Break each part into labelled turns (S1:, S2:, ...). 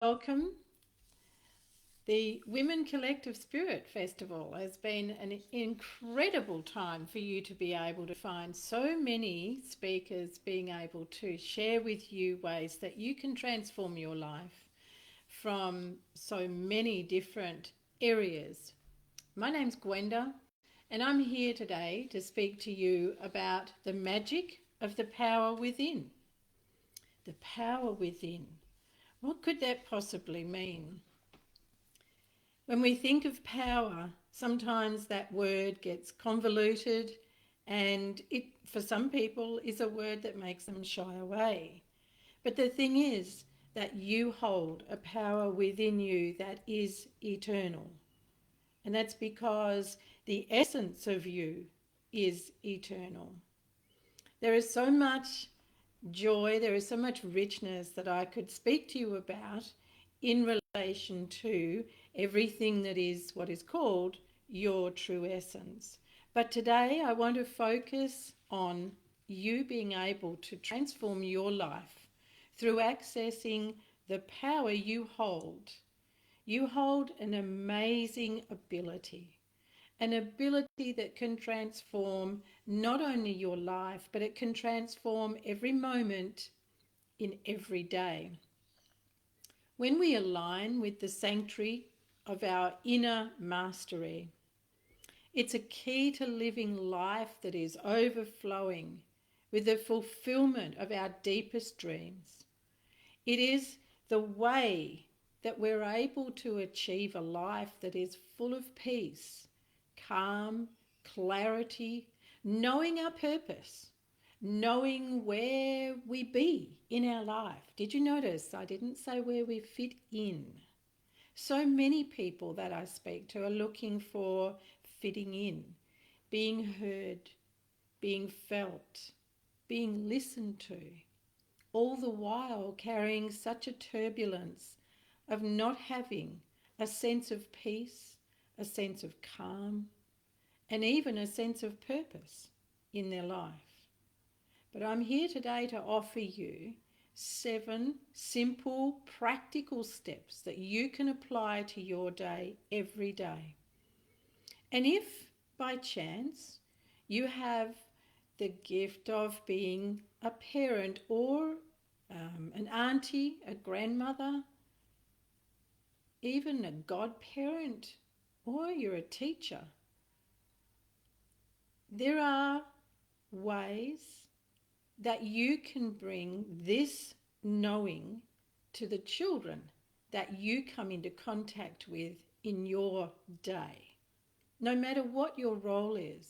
S1: welcome. The Women Collective Spirit Festival has been an incredible time for you to be able to find so many speakers being able to share with you ways that you can transform your life from so many different areas. My name's Gwenda, and I'm here today to speak to you about the magic of the power within. The power within. What could that possibly mean? When we think of power, sometimes that word gets convoluted, and it, for some people, is a word that makes them shy away. But the thing is that you hold a power within you that is eternal. And that's because the essence of you is eternal. There is so much joy, there is so much richness that I could speak to you about in relation to everything that is what is called your true essence. But today I want to focus on you being able to transform your life through accessing the power you hold. You hold an amazing ability that can transform not only your life, but it can transform every moment in every day. When we align with the sanctuary of our inner mastery, it's a key to living life that is overflowing with the fulfillment of our deepest dreams. It is the way that we're able to achieve a life that is full of peace, calm, clarity, knowing our purpose, knowing where we be in our life. Did you notice I didn't say where we fit in? So many people that I speak to are looking for fitting in, being heard, being felt, being listened to, all the while carrying such a turbulence of not having a sense of peace, a sense of calm, and even a sense of purpose in their life. But I'm here today to offer you 7 simple, practical steps that you can apply to your day every day. And if by chance you have the gift of being a parent or an auntie, a grandmother, even a godparent, or you're a teacher, there are ways that you can bring this knowing to the children that you come into contact with in your day, no matter what your role is.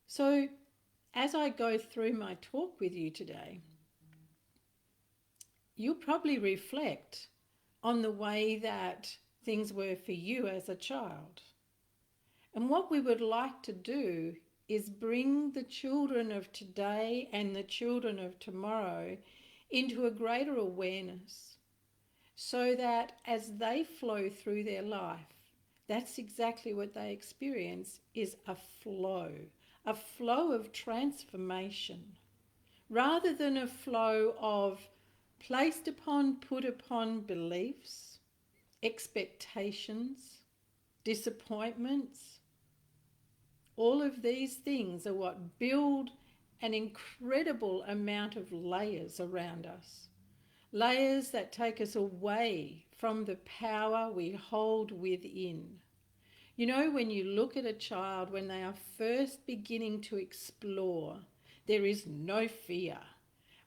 S1: So as I go through my talk with you today, you'll probably reflect on the way that things were for you as a child. And what we would like to do is bring the children of today and the children of tomorrow into a greater awareness, so that as they flow through their life, that's exactly what they experience, is a flow of transformation, rather than a flow of placed upon, put upon beliefs, expectations, disappointments. All of these things are what build an incredible amount of layers around us. Layers that take us away from the power we hold within. You know, when you look at a child, when they are first beginning to explore, there is no fear.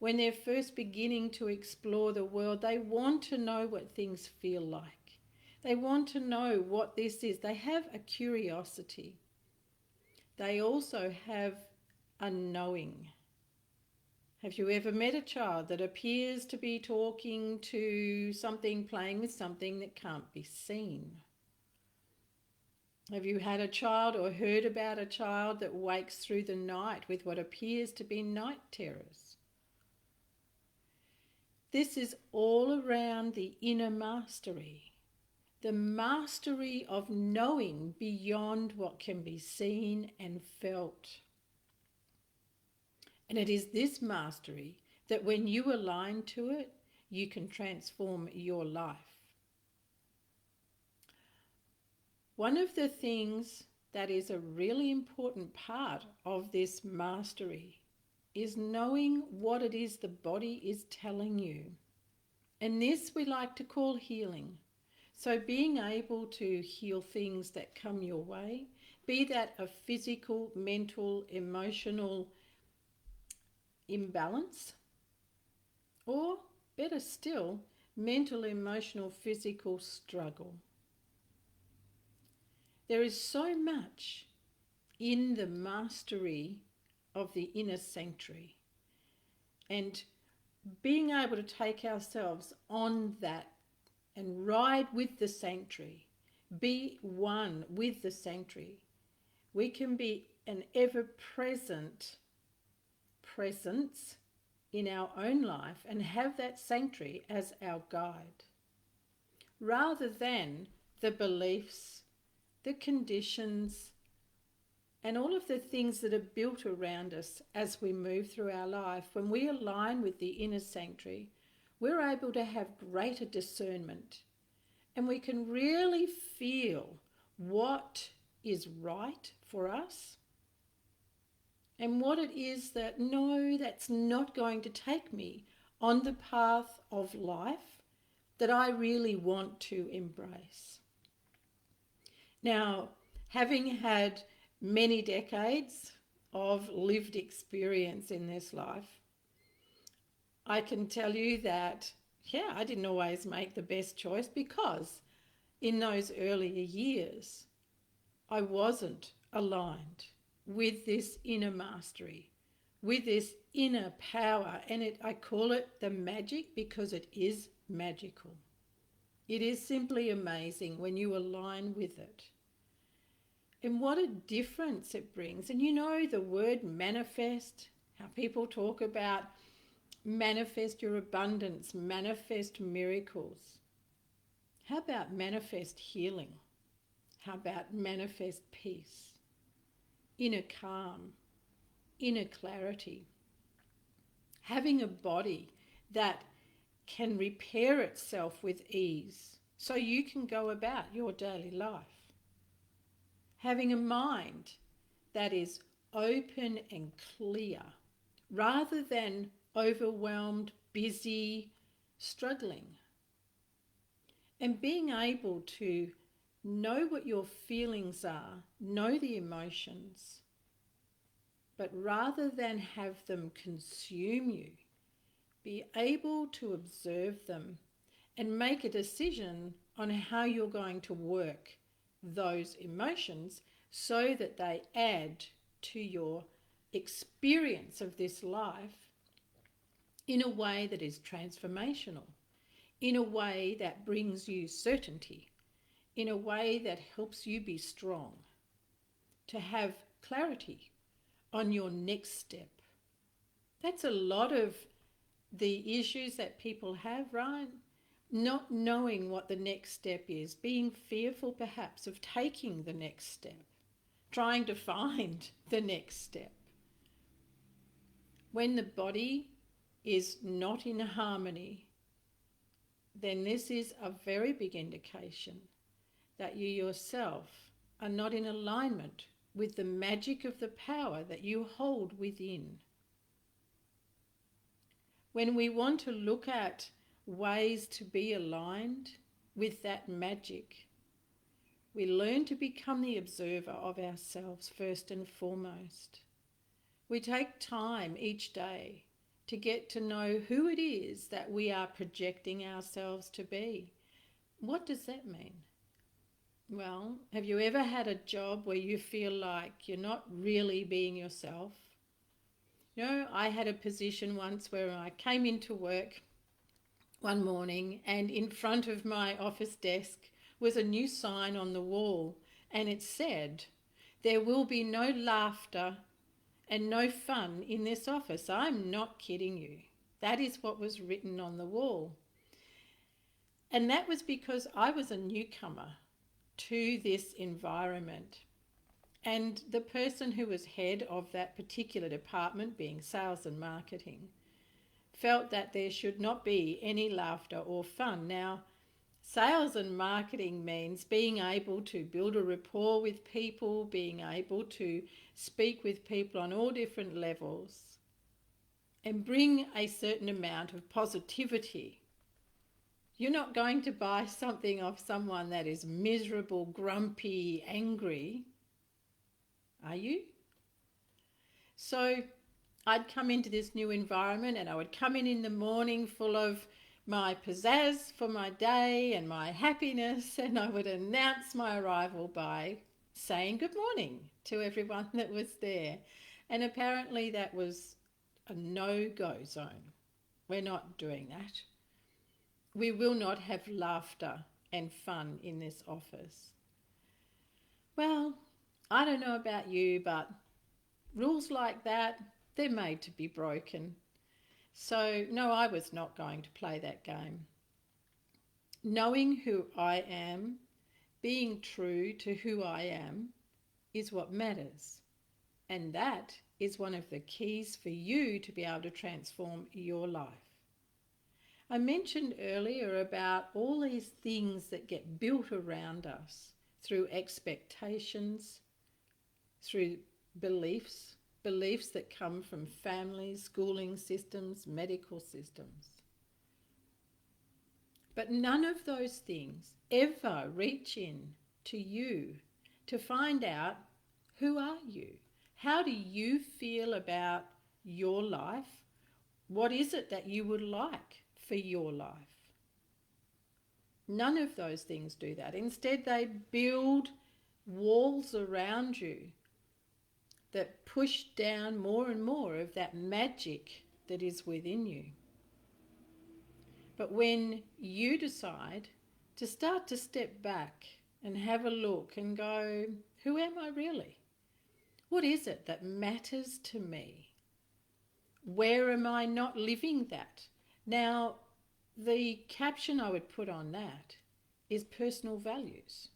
S1: When they're first beginning to explore the world, they want to know what things feel like. They want to know what this is. They have a curiosity. They also have a knowing. Have you ever met a child that appears to be talking to something, playing with something that can't be seen? Have you had a child or heard about a child that wakes through the night with what appears to be night terrors? This is all around the inner mastery. The mastery of knowing beyond what can be seen and felt. And it is this mastery that when you align to it, you can transform your life. One of the things that is a really important part of this mastery is knowing what it is the body is telling you. And this we like to call healing. So being able to heal things that come your way, be that a physical, mental, emotional imbalance, or better still, mental, emotional, physical struggle. There is so much in the mastery of the inner sanctuary, and being able to take ourselves on that and ride with the sanctuary, be one with the sanctuary. We can be an ever-present presence in our own life and have that sanctuary as our guide, rather than the beliefs, the conditions, and all of the things that are built around us as we move through our life. When we align with the inner sanctuary, we're able to have greater discernment, and we can really feel what is right for us and what it is that, no, that's not going to take me on the path of life that I really want to embrace. Now, having had many decades of lived experience in this life, I can tell you that, I didn't always make the best choice, because in those earlier years, I wasn't aligned with this inner mastery, with this inner power. And I call it the magic because it is magical. It is simply amazing when you align with it. And what a difference it brings. And you know the word manifest, how people talk about manifest your abundance, manifest miracles. How about manifest healing? How about manifest peace, inner calm, inner clarity? Having a body that can repair itself with ease so you can go about your daily life. Having a mind that is open and clear rather than overwhelmed, busy, struggling. And being able to know what your feelings are, know the emotions, but rather than have them consume you, be able to observe them and make a decision on how you're going to work those emotions so that they add to your experience of this life in a way that is transformational, in a way that brings you certainty, in a way that helps you be strong, to have clarity on your next step. That's a lot of the issues that people have, right? Not knowing what the next step is, being fearful perhaps of taking the next step, trying to find the next step. When the body is not in harmony, then this is a very big indication that you yourself are not in alignment with the magic of the power that you hold within. When we want to look at ways to be aligned with that magic, we learn to become the observer of ourselves first and foremost. We take time each day to get to know who it is that we are projecting ourselves to be. What does that mean? Well, have you ever had a job where you feel like you're not really being yourself? You know, I had a position once where I came into work one morning and in front of my office desk was a new sign on the wall, and it said, "There will be no laughter and no fun in this office." I'm not kidding you. That is what was written on the wall. And that was because I was a newcomer to this environment. And the person who was head of that particular department, being sales and marketing, felt that there should not be any laughter or fun. Now, sales and marketing means being able to build a rapport with people, being able to speak with people on all different levels and bring a certain amount of positivity. You're not going to buy something off someone that is miserable, grumpy, angry, are you? So I'd come into this new environment and I would come in the morning full of my pizzazz for my day and my happiness, and I would announce my arrival by saying good morning to everyone that was there. And apparently that was a no-go zone. We're not doing that. We will not have laughter and fun in this office. Well, I don't know about you, but rules like that, they're made to be broken. So, no, I was not going to play that game. Knowing who I am, being true to who I am, is what matters. And that is one of the keys for you to be able to transform your life. I mentioned earlier about all these things that get built around us through expectations, through beliefs that come from families, schooling systems, medical systems. But none of those things ever reach in to you to find out, who are you? How do you feel about your life? What is it that you would like for your life? None of those things do that. Instead, they build walls around you that push down more and more of that magic that is within you. But when you decide to start to step back and have a look and go, who am I really? What is it that matters to me? Where am I not living that? Now, the caption I would put on that is personal values.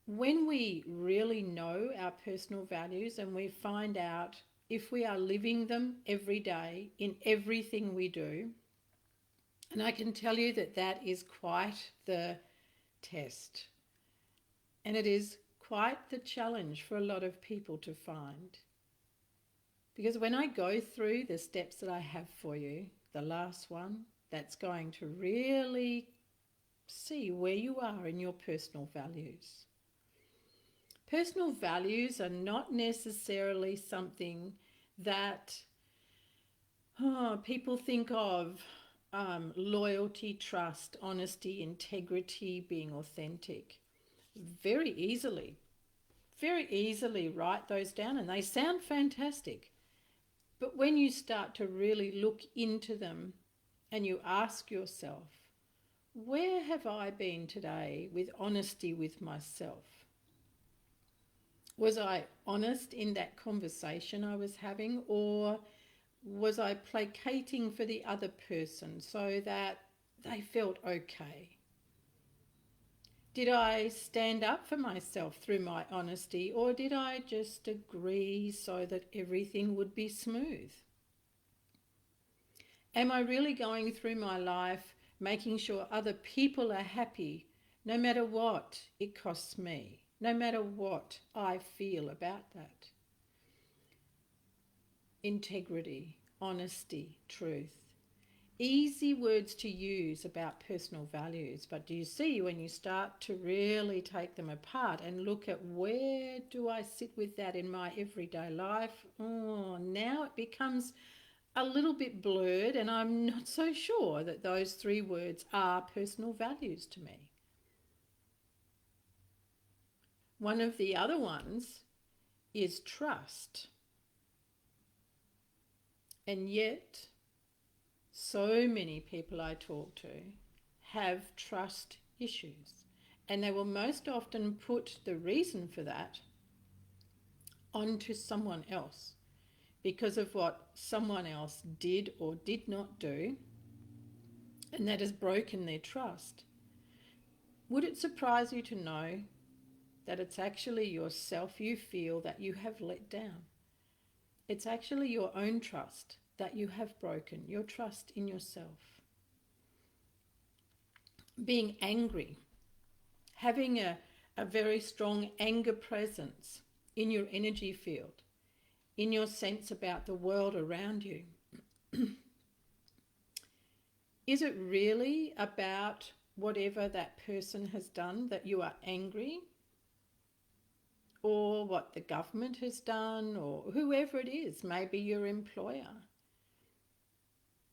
S1: When we really know our personal values and we find out if we are living them every day in everything we do, and I can tell you that that is quite the test. And it is quite the challenge for a lot of people to find. Because when I go through the steps that I have for you, the last one, that's going to really see where you are in your personal values. Personal values are not necessarily something that people think of loyalty, trust, honesty, integrity, being authentic. Very easily write those down and they sound fantastic. But when you start to really look into them and you ask yourself, where have I been today with honesty with myself? Was I honest in that conversation I was having, or was I placating for the other person so that they felt okay? Did I stand up for myself through my honesty, or did I just agree so that everything would be smooth? Am I really going through my life making sure other people are happy, no matter what it costs me, no matter what I feel about that? Integrity, honesty, truth. Easy words to use about personal values, but do you see when you start to really take them apart and look at where do I sit with that in my everyday life? Oh, now it becomes a little bit blurred and I'm not so sure that those three words are personal values to me. One of the other ones is trust. And yet, so many people I talk to have trust issues, and they will most often put the reason for that onto someone else because of what someone else did or did not do, and that has broken their trust. Would it surprise you to know that it's actually yourself you feel that you have let down? It's actually your own trust that you have broken, your trust in yourself. Being angry, having a very strong anger presence in your energy field, in your sense about the world around you. Is it really about whatever that person has done that you are angry? Or what the government has done, or whoever it is, maybe your employer?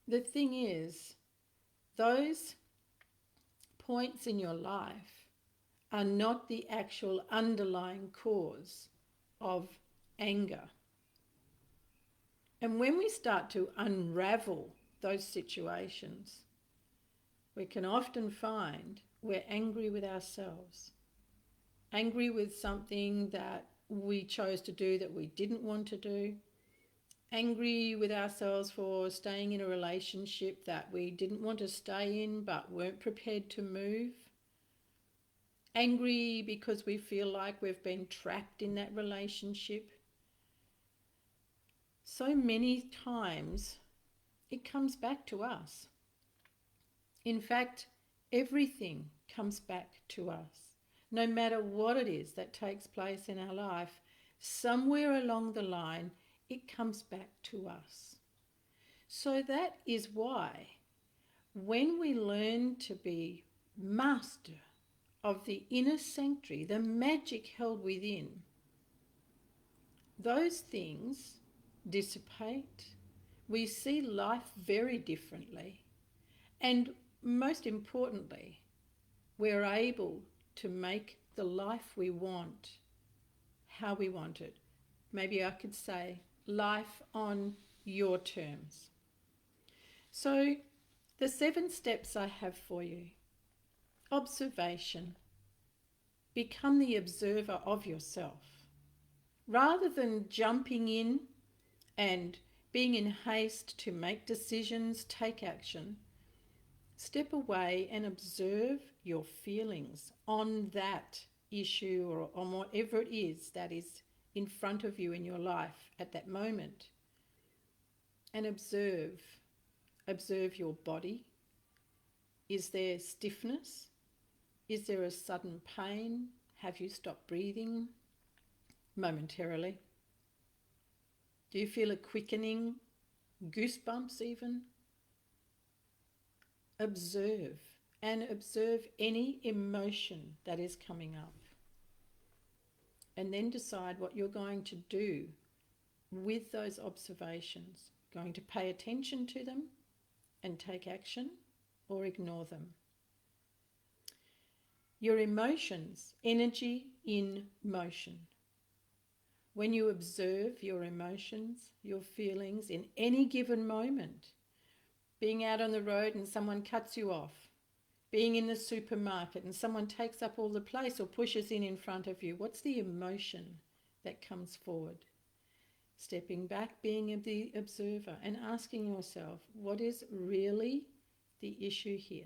S1: The thing is, those points in your life are not the actual underlying cause of anger. And when we start to unravel those situations, we can often find we're angry with ourselves, angry with something that we chose to do that we didn't want to do, angry with ourselves for staying in a relationship that we didn't want to stay in but weren't prepared to move, angry because we feel like we've been trapped in that relationship. So many times it comes back to us. In fact, everything comes back to us. No matter what it is that takes place in our life, somewhere along the line, it comes back to us. So that is why when we learn to be master of the inner sanctuary, the magic held within, those things dissipate. We see life very differently. And most importantly, we're able to make the life we want how we want it. Maybe I could say life on your terms. So the 7 steps I have for you. Observation. Become the observer of yourself. Rather than jumping in and being in haste to make decisions, take action, step away and observe your feelings on that issue or on whatever it is that is in front of you in your life at that moment. And observe your body. Is there stiffness? Is there a sudden pain? Have you stopped breathing momentarily? Do you feel a quickening, goosebumps even? Observe, and observe any emotion that is coming up. And then decide what you're going to do with those observations. Going to pay attention to them and take action, or ignore them. Your emotions, energy in motion. When you observe your emotions, your feelings in any given moment, being out on the road and someone cuts you off, being in the supermarket and someone takes up all the place or pushes in front of you, what's the emotion that comes forward? Stepping back, being the observer and asking yourself, what is really the issue here?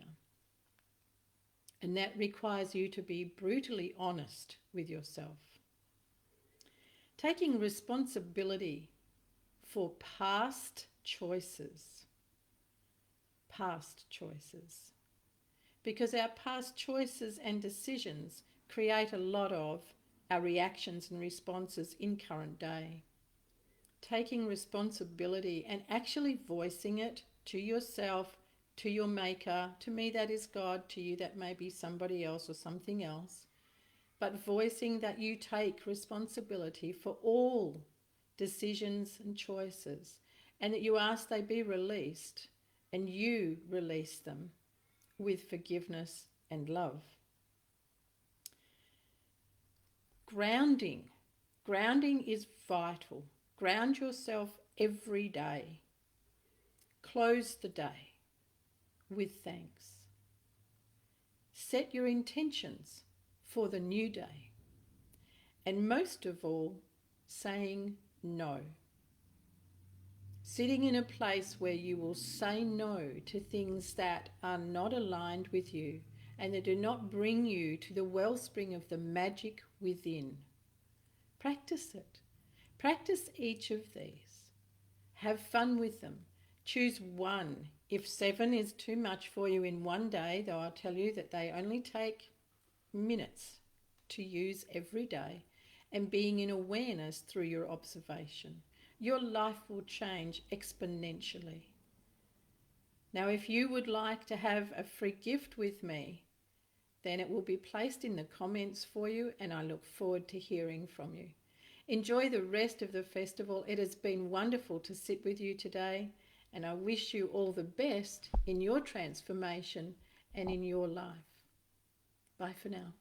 S1: And that requires you to be brutally honest with yourself. Taking responsibility for past choices. Because our past choices and decisions create a lot of our reactions and responses in current day. Taking responsibility and actually voicing it to yourself, to your maker, to me that is God, to you that may be somebody else or something else, but voicing that you take responsibility for all decisions and choices, and that you ask they be released, and you release them with forgiveness and love. Grounding. Grounding is vital. Ground yourself every day. Close the day with thanks. Set your intentions for the new day. And most of all, saying no. Sitting in a place where you will say no to things that are not aligned with you and that do not bring you to the wellspring of the magic within. Practice it. Practice each of these. Have fun with them. Choose one. If 7 is too much for you in one day, though I'll tell you that they only take minutes to use every day, and being in awareness through your observation, your life will change exponentially. Now, if you would like to have a free gift with me, then it will be placed in the comments for you, and I look forward to hearing from you. Enjoy the rest of the festival. It has been wonderful to sit with you today, and I wish you all the best in your transformation and in your life. Bye for now.